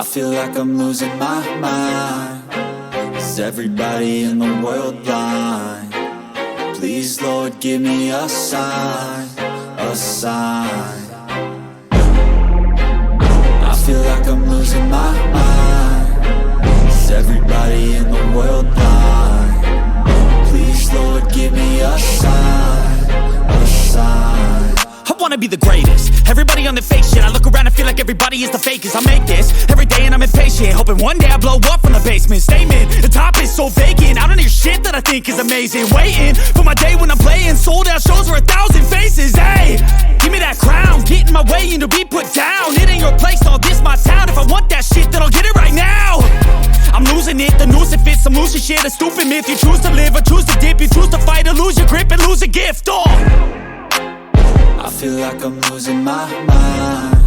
I feel like I'm losing my mind. Is everybody in the world blind? Please, Lord, give me a sign, a sign. I feel like I'm losing my mind. Is everybody in the world blind? Please, Lord, give me a sign, a sign. I wanna be the greatest. Everybody on the fake shit. I look around and feel like everybody is the fakest. I make this every day and I'm impatient, hoping one day I blow up from the basement. Statement, the top is so vacant. I don't hear shit that I think is amazing. Waiting for my day when I'm playing sold out shows for 1,000 faces. Hey, give me that crown, get in my way and to be put down. It ain't your place, all this my town. If I want that shit, then I'll get it right now. I'm losing it, the noose it fits. I'm losing shit, a stupid myth. You choose to live or choose to dip. You choose to fight or lose your grip and lose a gift. I feel like I'm losing my mind.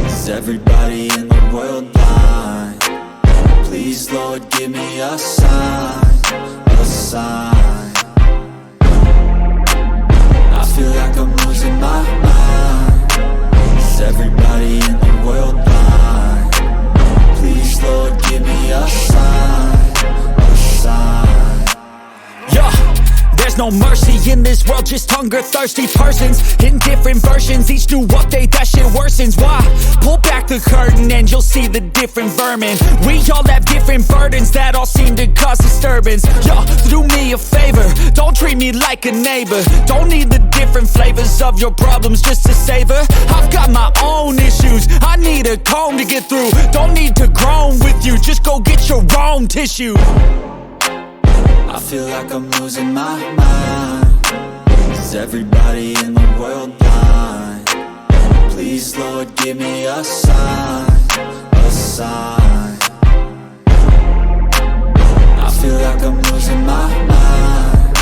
Is everybody in the world blind? Please, Lord, give me a sign, a sign. I feel like I'm losing my mind. Is everybody in the world blind? Please, Lord, give me a sign, a sign. Yeah. There's no mercy in this world, just hunger-thirsty persons in different versions. Each new update, that shit worsens. Why? Pull back the curtain and you'll see the different vermin. We all have different burdens that all seem to cause disturbance. Yo, do me a favor, don't treat me like a neighbor. Don't need the different flavors of your problems just to savor. I've got my own issues, I need a comb to get through. Don't need to groan with you, just go get your own tissue. I feel like I'm losing my mind. Is everybody in the world blind? Please, Lord, give me a sign, a sign. I feel like I'm losing my mind.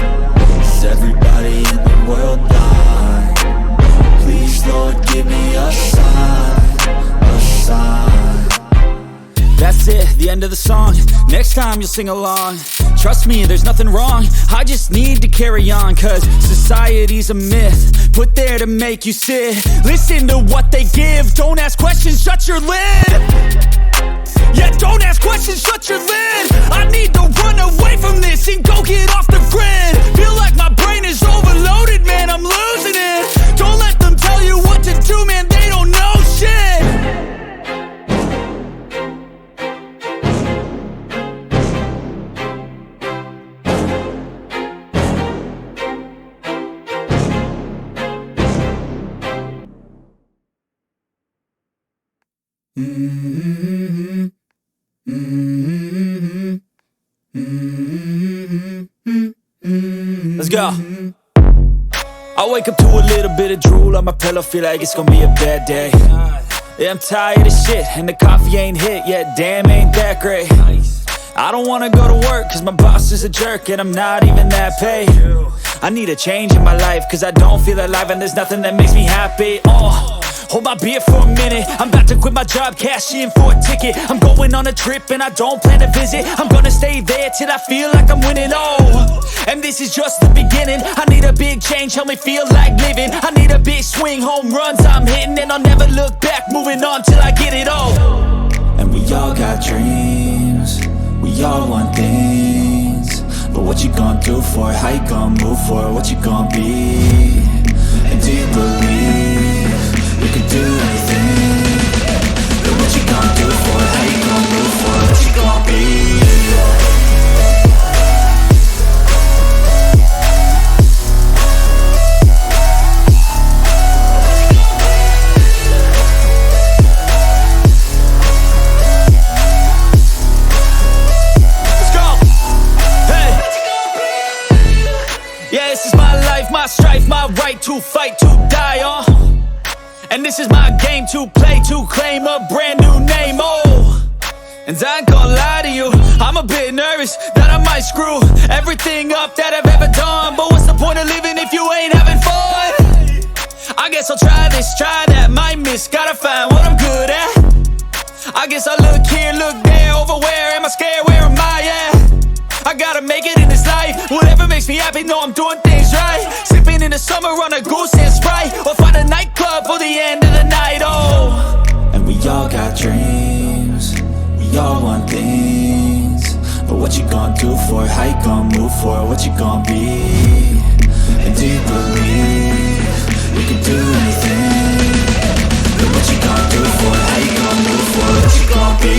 Is everybody in the world blind? Please, Lord, give me a sign, a sign. That's it, the end of the song. Next time you'll sing along. Trust me, there's nothing wrong. I just need to carry on, cause society's a myth put there to make you sit. Listen to what they give. Don't ask questions, shut your lid. Yeah, don't ask questions, shut your lid. I need to run away from this and go get off the grid. Feel like my brain is overloaded, man, I'm losing it. Don't let them tell you what to do, man, they don't know shit. Let's go. I wake up to a little bit of drool on my pillow, feel like it's gonna be a bad day. Yeah, I'm tired of shit, and the coffee ain't hit yet, damn, ain't that great. I don't wanna go to work, cause my boss is a jerk, and I'm not even that paid. I need a change in my life, cause I don't feel alive, and there's nothing that makes me happy. Hold my beer for a minute, I'm about to quit my job, cash in for a ticket. I'm going on a trip and I don't plan to visit. I'm gonna stay there till I feel like I'm winning, and this is just the beginning. I need a big change, help me feel like living. I need a big swing, home runs I'm hitting, and I'll never look back, moving on till I get it all. And we all got dreams, we all want things, but what you gonna do for it? How you gonna move for it? What you gonna be? And do you believe you can do anything? But what you gonna do for it? How you gonna move for it? What you gonna be? My strife, my right to fight, to die on. And this is my game to play, to claim a brand new name, And I ain't gonna lie to you, I'm a bit nervous that I might screw everything up that I've ever done. But what's the point of living if you ain't having fun? I guess I'll try this, try that, might miss, gotta find what I'm good at. I guess I look here, look there, over where am I scared, where am I at? I gotta make it in this life. Whatever makes me happy, know I'm doing things right. Sipping in the summer on a goose and Sprite, or find a nightclub for the end of the night, And we all got dreams, We all want things, but what you gonna do for it? How you gonna move for it? What you gonna be? And do you believe you can do anything? But what you gonna do for it? How you gonna move for it? What you gonna be?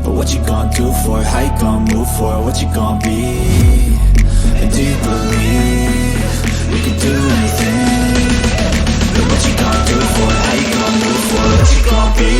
But what you gonna do for it? How you gonna move for it? What you gonna be? And do you believe you can do anything? But what you gonna do for it? How you gonna move for it? What you gonna be?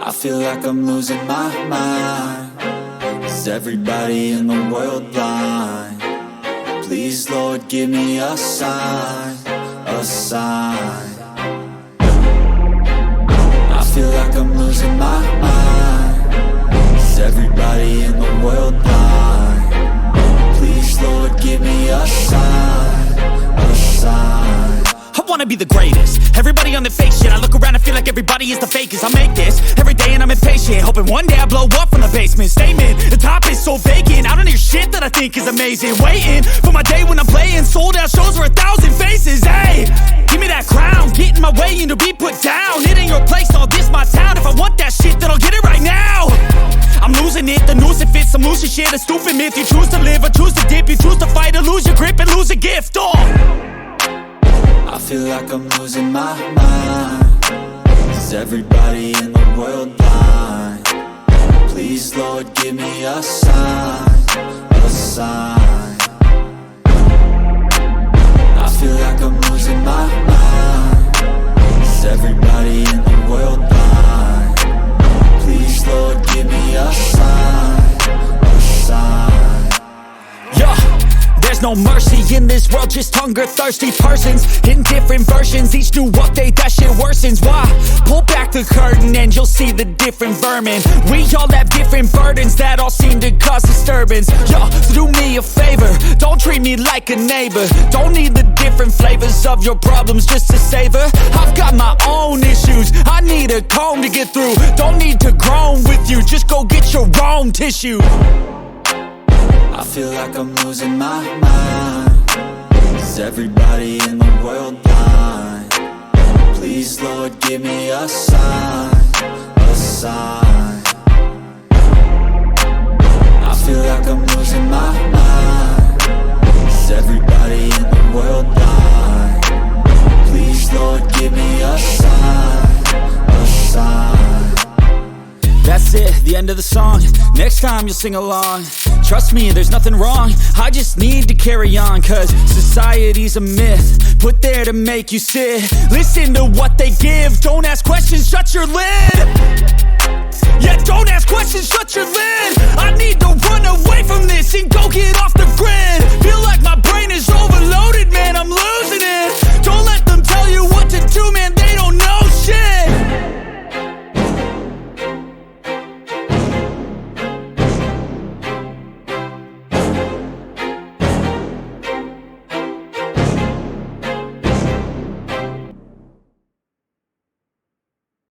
I feel like I'm losing my mind. Is everybody in the world blind? Please, Lord, give me a sign, a sign. I feel like I'm losing my mind. Is everybody in the world blind? Please, Lord, give me a sign, a sign. I wanna be the greatest. Everybody on the fake shit. I look around and feel like everybody is the fakest. I make this every day and I'm impatient, hoping one day I blow up from the basement. Statement, the top is so vacant. I don't hear shit that I think is amazing. Waiting for my day when I'm playing sold out shows for 1,000 faces. Hey, give me that crown, get in my way and to be put down. It ain't your place, all this my town. If I want that shit, then I'll get it right now. I'm losing it, the noose it fits. I'm losing shit, a stupid myth. You choose to live or choose to dip. You choose to fight or lose your grip and lose a gift. I feel like I'm losing my mind. Is everybody in the world blind? Please, Lord, give me a sign, a sign. I feel like I'm losing my mind. Is everybody in the world blind? Please, Lord, give me a sign, a sign. Yeah. There's no mercy in this world, just hunger-thirsty persons in different versions, each new update, that shit worsens. Why? Pull back the curtain and you'll see the different vermin. We all have different burdens that all seem to cause disturbance. Yo, so do me a favor, don't treat me like a neighbor. Don't need the different flavors of your problems just to savor. I've got my own issues, I need a comb to get through. Don't need to groan with you, just go get your own tissue. I feel like I'm losing my mind. Is everybody in the world blind? Please, Lord, give me a sign, a sign. I feel like I'm losing my mind. Is everybody in the world blind? Please, Lord, give me a sign, a sign. That's it, the end of the song. Next time you'll sing along. Trust me, there's nothing wrong. I just need to carry on, cause society's a myth put there to make you sit. Listen to what they give. Don't ask questions, shut your lid. Yeah, don't ask questions, shut your lid. I need to run away from this and go get off the grid. Feel like my brain is over